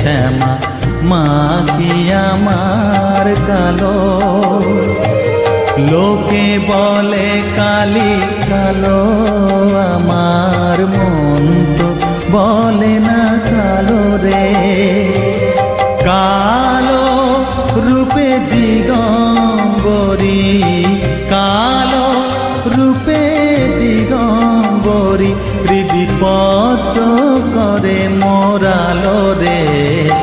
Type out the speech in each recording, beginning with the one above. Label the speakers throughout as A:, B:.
A: শ্যামা মা কি আমার কালো। লোকে বলে কালি কালো, আমার মন তো বলে না কালো রে। কালো রূপে দিগম্বরী, কালো রূপে দিগম্বরী, হৃদিপদ্ম করে মোরালো রে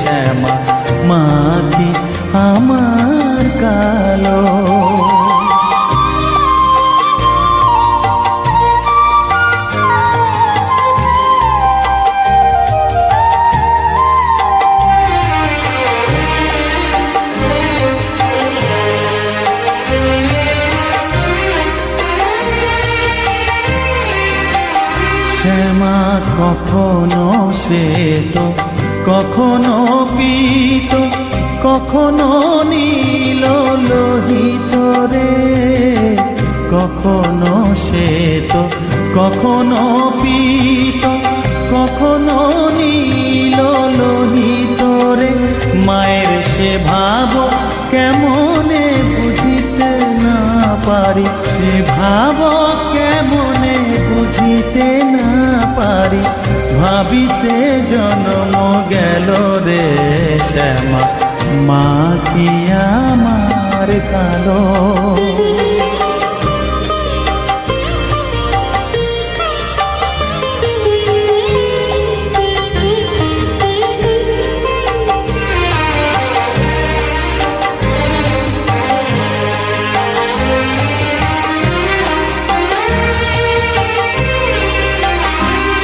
A: শ্যামা মা কি আমার কালো। শ্যামা কখনো শ্বেত, কখনো পীত, কখনো নীল লোহিত রে। কখনো শ্বেত, কখনো পীত, কখনো নীল লোহিত রে। মায়ের সে ভাব কেমনে বুঝিতে না পারি, সে ভাব কেমনে বুঝিতে না পারি, ভাবিতে জন্ম গেল রে শ্যামা মা কি আমার কালো।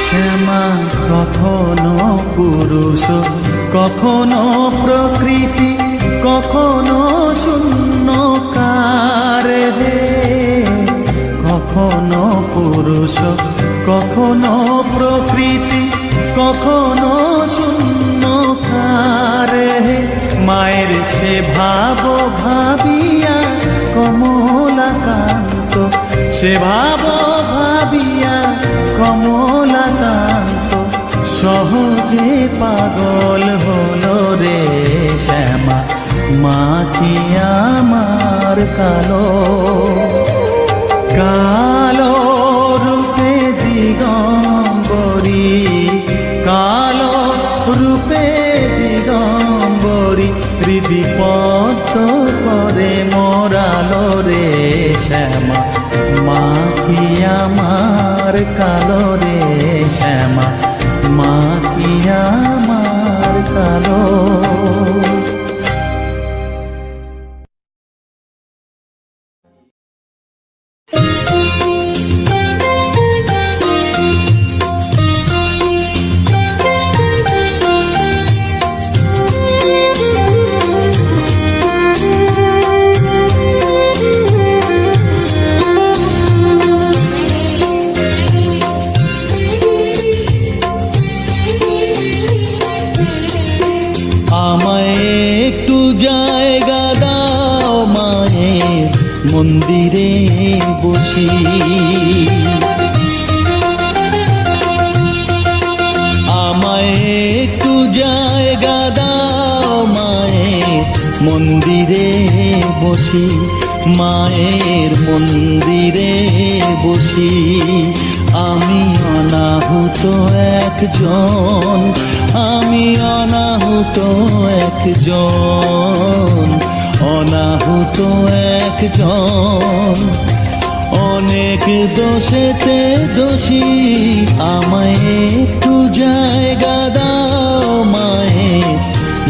A: শ্যামা কখনো পুরুষ, কখনো প্রকৃতি, কখনো শূন্যকার হে। কখনো পুরুষ, কখনো প্রকৃতি, কখনো শূন্যকার হে। মায়ের সে ভাব ভাবিয়া কমলাকান্ত, সে ভাব ভাবিয়া কমলাকান্ত সহজে পাগল হলো রে শ্যামা মা কি আমার কালো। কালো রূপে দিগম্বরী, কালো রূপে দিগম্বরী, হৃদিপদ্ম করে মোরালো রে শ্যামা মা কি আমার কালো রে শ্যামা মা কি আমার কালো। মন্দিরে বসি আমায় একটু জায়গা দাও মায়ের মন্দিরে বসি, মায়ের মন্দিরে বসি। আমি অনাহুত একজন, আমি অনাহুত একজন, অনাহুত একজন। অনেক দোষেতে দোষী, আমায় একটু জায়গা দাও মায়ের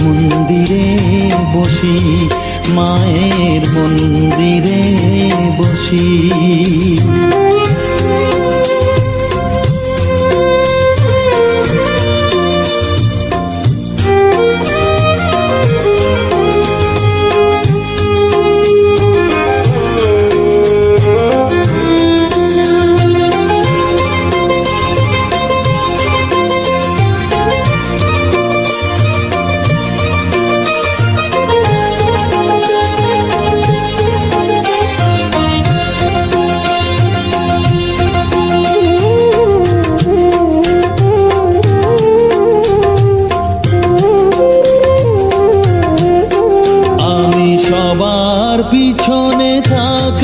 A: মন্দিরে বসি, মায়ের মন্দিরে বসি।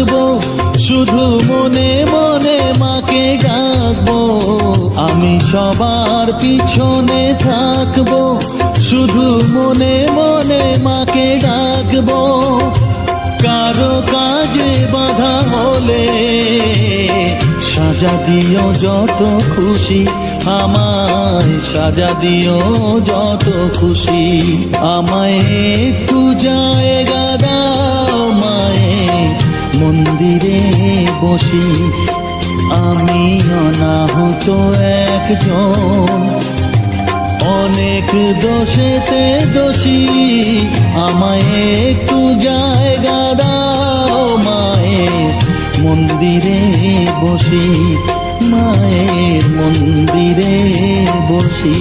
A: থাকবো, শুধু মনে মনে মাকে ডাকবো। আমি সবার পিছনে থাকবো, শুধু মনে মনে মাকে ডাকবো। কারো কাজে বাধা হলে সাজা দিও যত খুশি, আমায় সাজা দিও যত খুশি। আমায় একটু জায়গা দাও মায়ের মন্দিরে বসি। আমি অনাহুত একজন, অনেক দোষেতে দোষী। আমায় একটু জায়গা দাও মায়ের মন্দিরে বসি, মায়ের মন্দিরে বসি।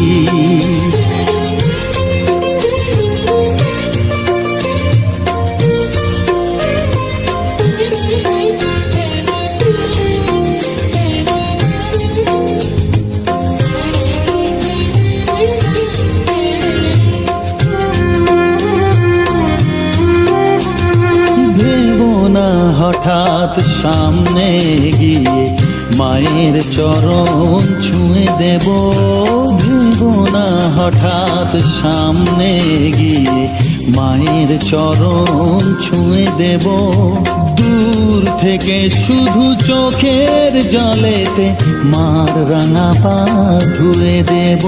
A: হঠাৎ সামনে গিয়ে মায়ের চরণ ছুঁয়ে দেব। ভেবো না হঠাৎ সামনে গিয়ে মায়ের চরণ ছুঁয়ে দেব। দূর থেকে শুধু চোখের জলেতে মার রাঙা পা ধুয়ে দেব।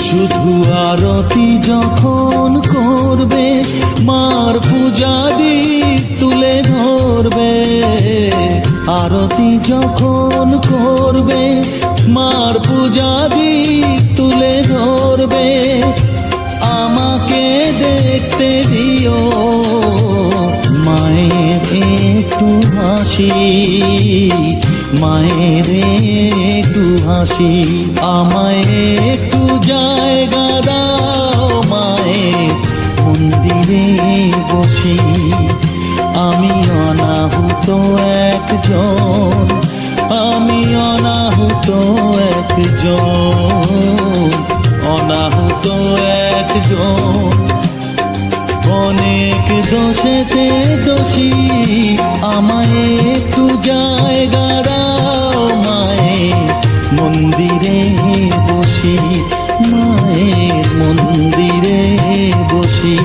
A: শুধু আরতি যখন করবে মার পূজা দীপ তুলে ধরবে। আরতি যখন করবে মার পূজা দীপ তুলে ধরবে। আমাকে দেখতে দিও মায়ের একটু হাসি, মায়ের একটু হাসি। আমায় একটু জায়গা দাও মায়ের মন্দিরে বসি। আমি অনাহুত একজন, আমি অনাহুত একজন, অনাহুত একজন। অনেক দোষেতে দোষী। আমায় একটু জায়গা দাও মায়ের মন্দিরে বসি, মায়ের মন্দিরে বসি,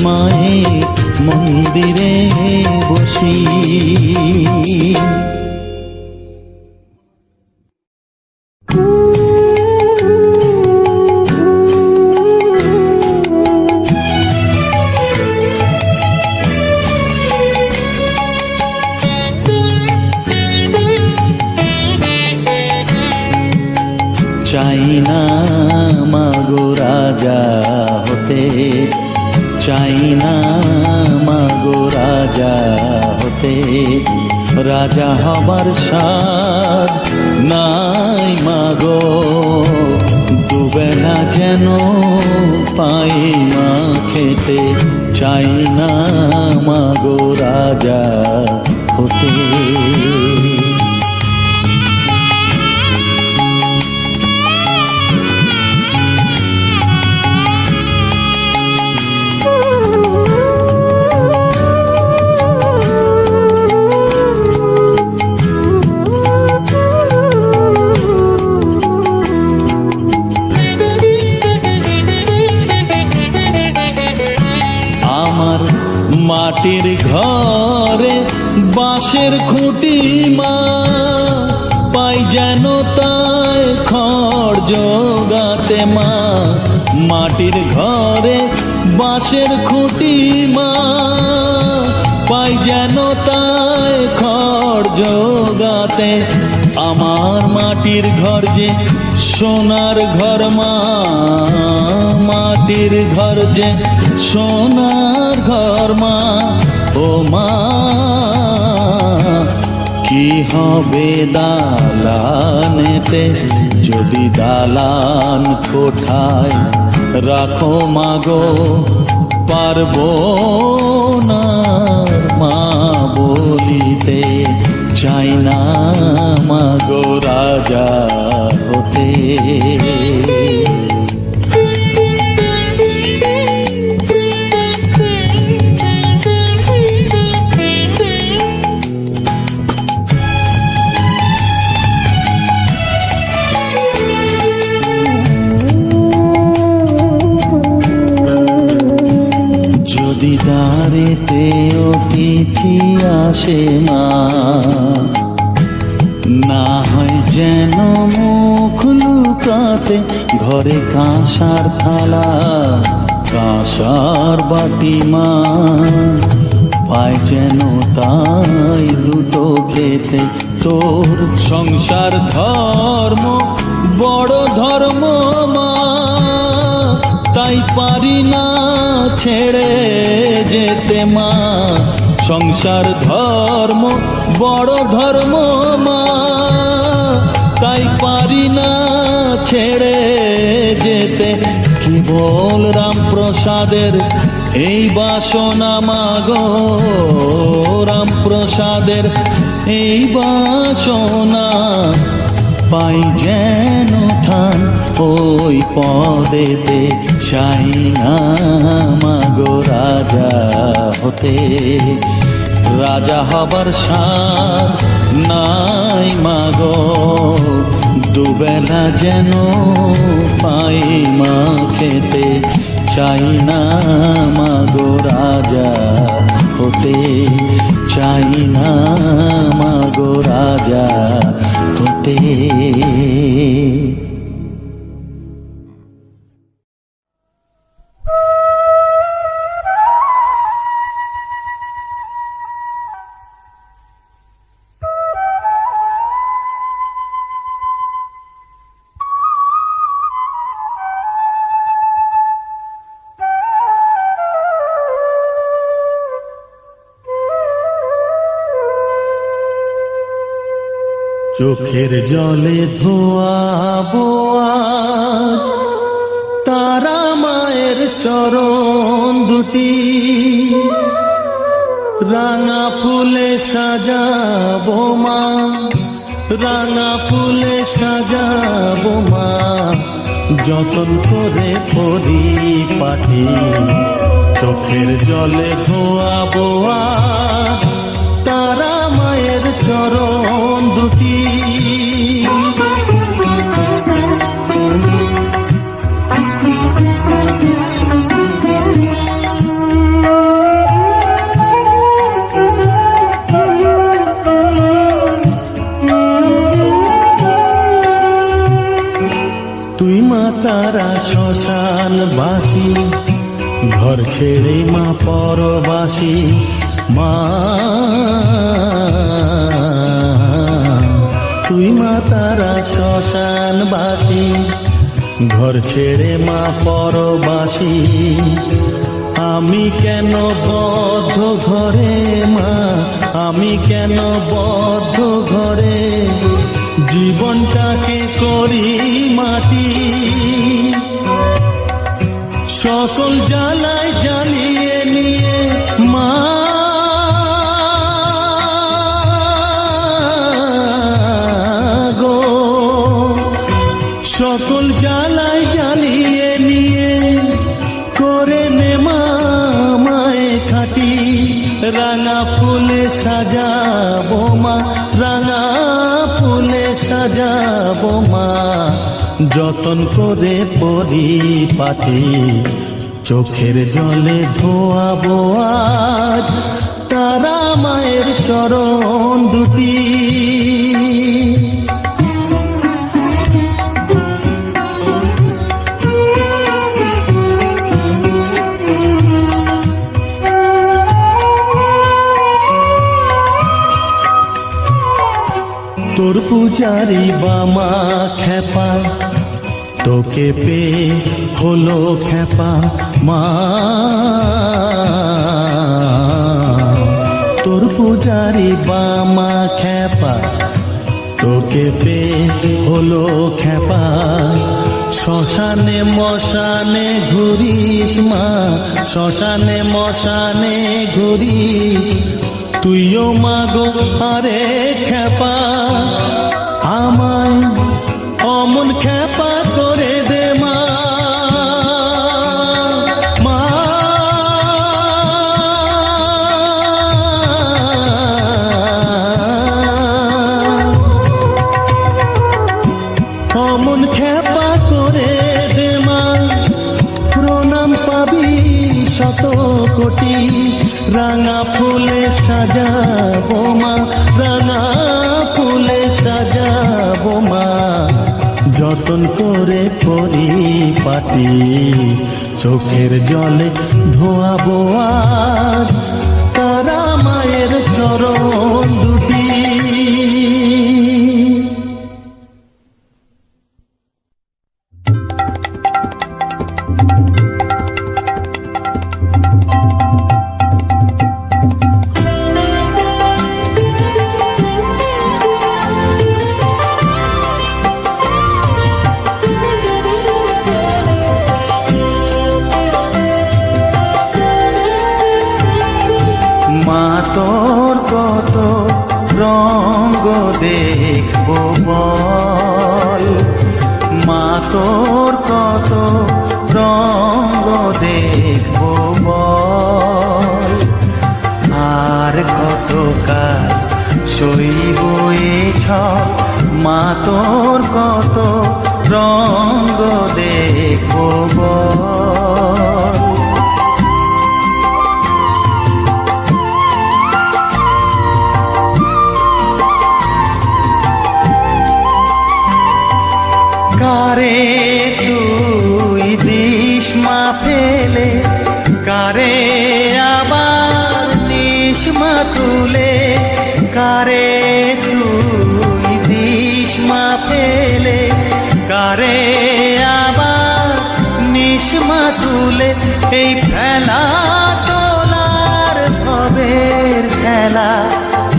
A: মায়ের মন্দিরে বসি। চাই না মাগো রাজা হতে, চাই না মাগো রাজা হতে। রাজা হবার স্বাদ নাই মাগো, দুবেলা যেন পাই মা খেতে। চাই না মাগো রাজা হতে। মাটির ঘরে বাঁশের খুঁটি মা, পাই যেন তাই খড় জোগাতে মা। মাটির ঘরে বাঁশের খুঁটি মা, পাই যেন তাই খড় জোগাতে। আমার মাটির ঘর যে সোনার ঘর মা, মাটির ঘর যে সোনার ঘর মা। ও মা কি হবে দালানেতে যদি দালান কোঠায় রাখো মাগো, পারবো না মা বলিতে। চাই না মাগো রাজা হতে। দিদারেতে অতিথি আসে মা, না হয় যেন মুখ লুকাতে ঘরে কাঁসার থালা কাঁসার বাটি মা, পায় যেন তাই দুটো খেতে। তোর সংসার ধর্ম বড় ধর্ম মা, তাই পারি না ছেড়ে যেতে মা। সংসার ধর্ম বড় ধর্ম মা, তাই পারি না ছেড়ে যেতে। কেবল রামপ্রসাদের এই বাসনা মাগো, রামপ্রসাদের এই বাসনা, পাই যেন ঠান ওই পদেতে। চাই না মাগো রাজা হতে, রাজা হবার সার নাই মাগো, দুবেলা যেন পাই মা খেতে। চাই না মাগো রাজা হতে, চাই না মাগো রাজা হতে। চোখের জলে ধোয়াবো আজ তারা মায়ের চরণ দুটি, রাঙা ফুলে সাজাবো মা, রাঙা ফুলে সাজাবো মা, যতন করে পরিপাটি। চোখের জলে ধোয়াবো আজ তারা মায়ের চরণ দুটি, তুই মা তারা শ্মশান বাসী, ঘর ছেড়ে মা পরবাসী মা, তুই মা তারা শ্মশান বাসী, ঘর ছেড়ে মা পরবাসী। আমি কেন বদ্ধ ঘরে মা, আমি কেন বদ্ধ ঘরে, জীবনটাকে করি মাটি। সকল জ্বালায় জ্বালিয়ে নিয়ে মা, সকল জ্বালায় জ্বালিয়ে নিয়ে করে নে মা মায়ে খাটি। রাঙা ফুলে সাজাবো মা, রাঙা ফুলে সাজাবো মা, যতন করে পরিপাটি। চোখের জলে ধোয়াবো আজ তারা মায়ের চরণ দুটি। তোর পূজারি বামা খেপা, তোকে পে হলো খেপা মা, তোর পূজারি বামা খেপা, তোকে পে হলো খেপা। শ্মশানে মশানে ঘুরিস মা, শ্মশানে মশানে ঘুরিস, তুইও মাগো আরে খেপা। আমায় অমন খেপা করে দে মা, মা অমন খেপা করে দে মা, প্রণাম পাবি শত কোটি রাঙা ফুলে সাজাবো মা, রাঙা ফুলে সাজাবো মা, যতন করে পরিপাটি চোখের জলে ধোয়াবো আজ তারা মায়ের চরণ দুটি। মা তোর কত রঙ্গ দেখবো বল, মা তোর কত রঙ্গ দেখবো বল, আর কত কাল সইব এ ছল, মা তোর কত রঙ্গ দেখবো বল। কারে তুই দিস মা ফেলে, কারে আবার নিস মা তুলে, কারে তুই দিস মা ফেলে, কারে আবার নিস মা তুলে, এই খেলা তোলার ভবের খেলা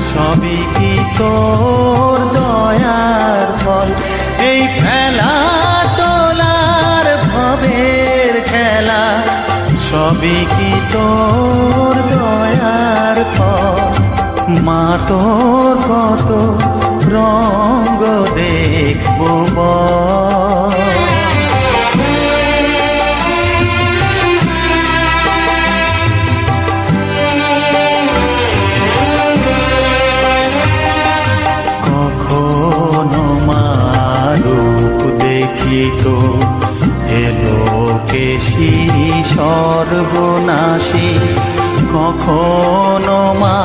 A: সবই কি তোর দয়ার ফল, এই খেলা তোলার ভবের খেলা সবই কি তোর দয়ার ফল, মা তোর কত রঙ্গ দেখবো বল। কখনো মা রূপ দেখিত এলোকেশী সর্বনাশী, কখনো মা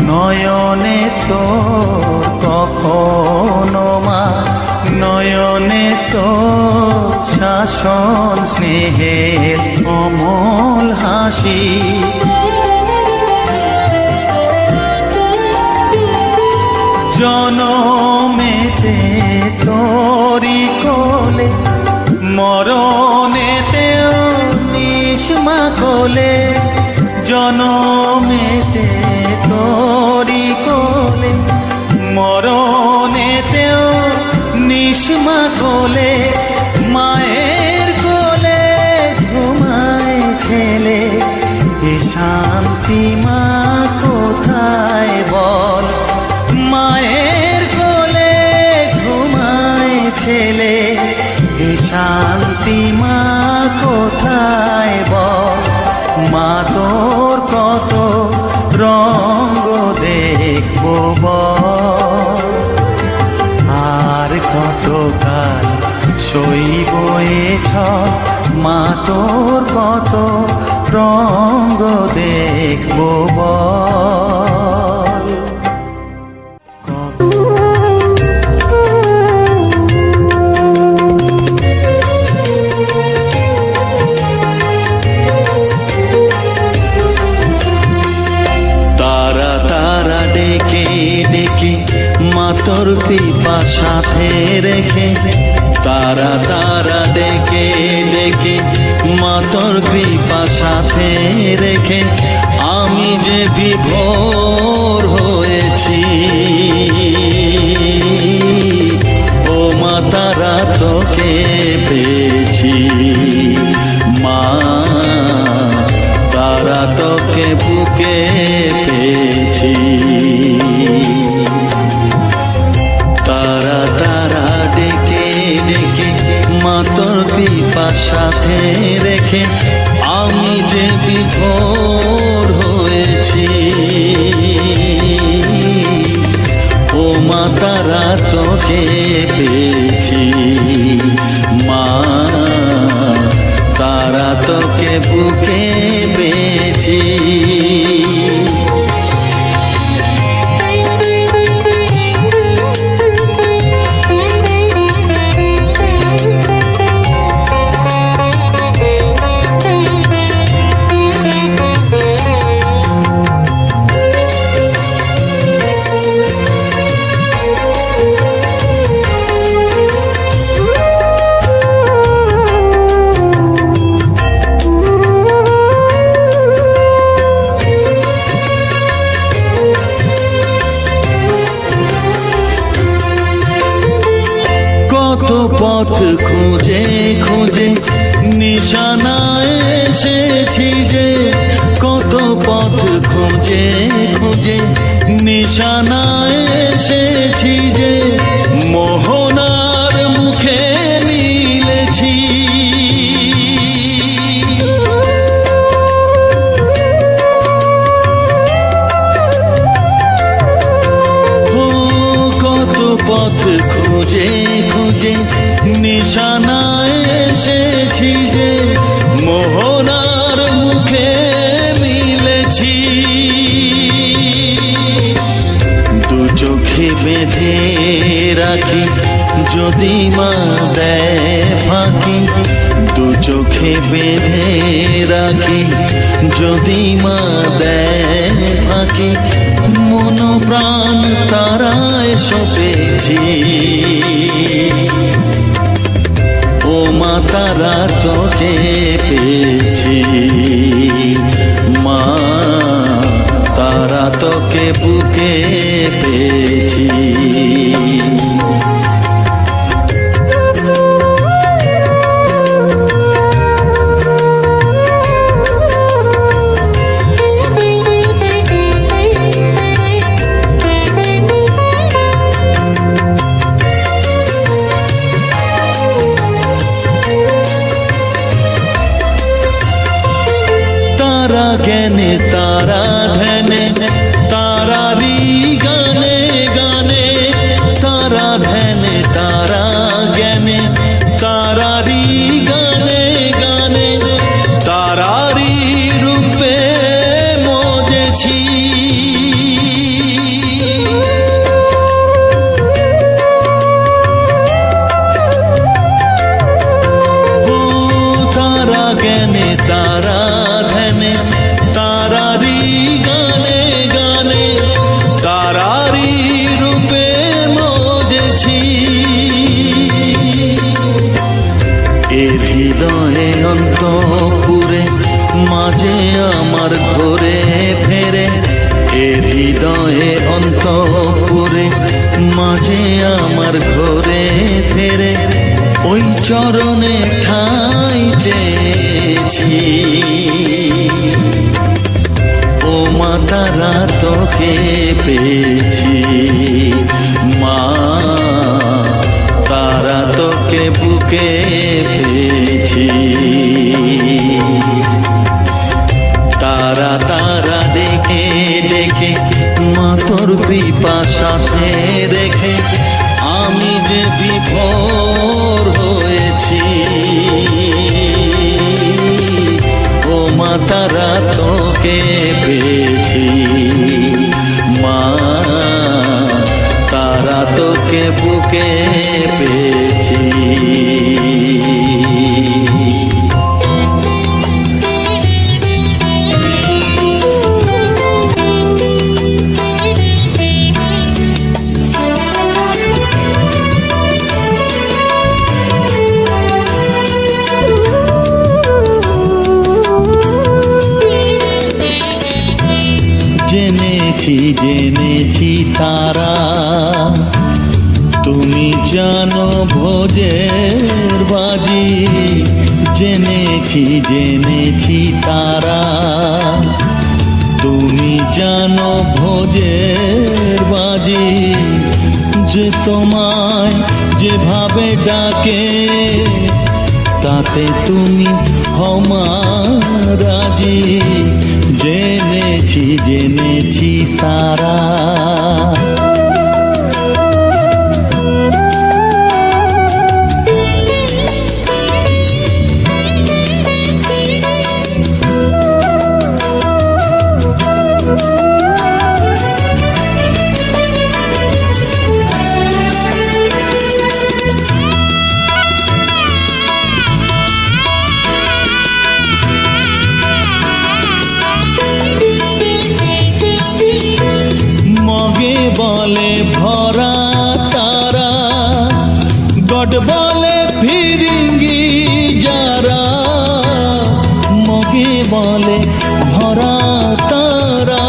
A: নয়নে তোর, কখনো মা নয়নে তোর শাসন স্নেহের অমল হাসি, জনমেতে তোরি কোলে, মরণেতেও নিস মা কোলে, জনমেতে তোরি কোলে, মরণেতেও নিস মা কোলে, মায়ের কোলে ঘুমায় ছেলে, এ শান্তি মা কোথায় বল, মায়ের কোলে ঘুমায় ছেলে, এ শান্তি মা কোথায় বল, মা তোর কত রঙ্গ দেখবো বল, আর কত কাল সইব এ ছল, মা তোর কত রঙ্গ দেখবো বল। তারা তারা ডেকে ডেকে মা তোর কৃপা সাথে রেখে, তারা তারা ডেকে ডেকে মা তোর কৃপা সাথে রেখে, আমি যে বিভোর হয়েছি, ও মা তারা তোকে পেয়েছি, মা তারা তোকে বুকে পেয়েছি, তারা তারা ডেকে ডেকে মা তোর কৃপা সাথে রেখে, আমি যে বিভোর হয়েছি, ও মা তারা তোকে পেয়েছি, মা তারা তোকে তোকে বুকে পেয়েছি। কত পথ খুঁজে খুঁজে নিশানায় এসেছি যে, কত পথ খুঁজে খুঁজে নিশানায় এসেছি যে, মোহনার মুখে মিলেছি। কত পথ খুঁজে খুঁজে নিশানায় এসেছি যে, মোহনার মুখে মিলেছি। দু চোখে বেঁধে রাখি যদি মা দেয় ফাঁকি, দু চোখে বেঁধে রাখি যদি মা দেয় ফাঁকি, মন প্রাণ তারায় সপেছি। ও মা তারা তোকে পেয়েছি, মা তারা তোকে বুকে পেয়েছি। তারা জ্ঞানে তারা ধ্যানে তারারি গানে গানে, তারা ধ্যানে তারা জ্ঞানে তারারি গানে গানে, তারারি রূপে মজেছি। তারা জ্ঞানে তারা ধ্যানে তারারি গানে গানে, তারারি রূপে মজেছি। এ হৃদয়ে অন্তপুরে মাঝে আমার ঘরে ফেরে, এ হৃদয়ে অন্তপুরে মাঝে আমার ঘরে ফেরে, ওই চরণে ঠাঁই চেয়েছি। ও মা তারা তোকে পেয়েছি, মা তারা তোকে বুকে পেয়েছি। তারা তারা ডেকে ডেকে মা তোর কৃপা সাথে রেখে আমি যে বিভোর হয়েছি। ও মা তারা তোকে পেয়েছি, মা তারা তোকে বুকে পেয়েছি। জেনেছি জেনেছি তারা তুমি জানো ভোজের বাজি, জেনেছি জেনেছি তারা তুমি জানো ভোজের বাজি। যে তোমায় যেভাবে ডাকে তাতে তুমি হও রাজি, জেনেছি জেনেছি তারা। কাকে বলে ভরা তারা,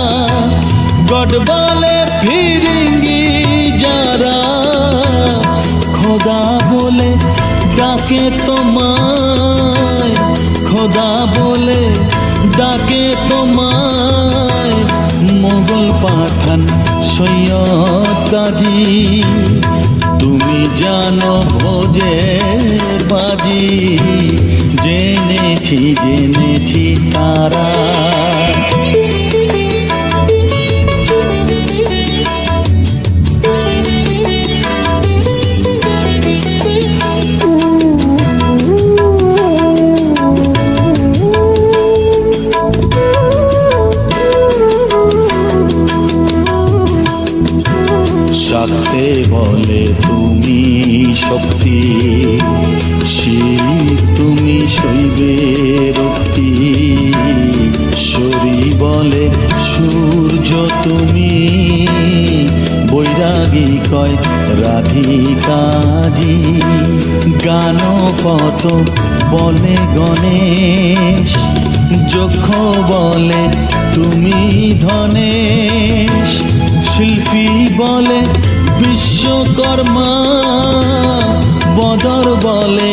A: গড বলে ফিরিঙ্গি যারা, খোদা বলে ডাকে তোমায়, খোদা বলে ডাকে তোমায়, মোগল পাঠান সৈয়দ গাজী, তুমি জানো ভোজের বাজি, জেনেছি জেনেছি তারা। শাক্তে বলে তুমি শক্তি, শিব তুমি শৈবের রক্তি, শরী বলে সূর্য তুমি, বৈরাগী কয় রাধিকাজি, গানপত বলে গণেশ, যক্ষ বলে তুমি ধনেশ, শিল্পী বলে বিশ্বকর্মা, বদর বলে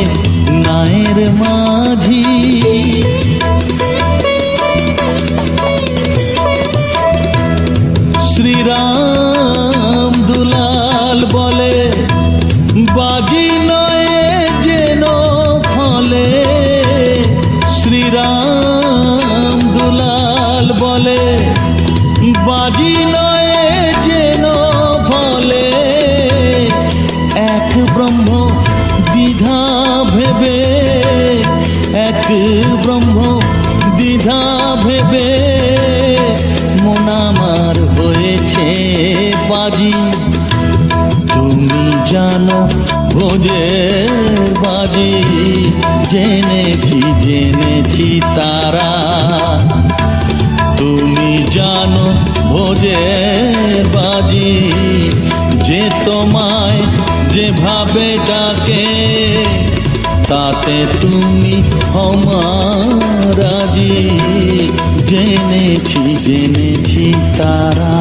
A: নায়ের মাঝি, শ্রীরাম দুলাল বলে বাজি নয় যেন ফলে, শ্রীরাম দুলাল বলে বাজি নয় যেন ফলে, এক ব্রহ্ম দ্বিধা ভেবে, এক ব্রহ্ম দ্বিধা ভেবে, মন আমার হয়েছে বাজি, তুমি জানো ভোজের বাজি, জেনেছি জেনেছি তারা, তুমি জানো ভোজের বাজি, যে তোমায় যেভাবে ডাকে, তাতে তুমি আমার রাজি, জেনেছি জেনেছি তারা।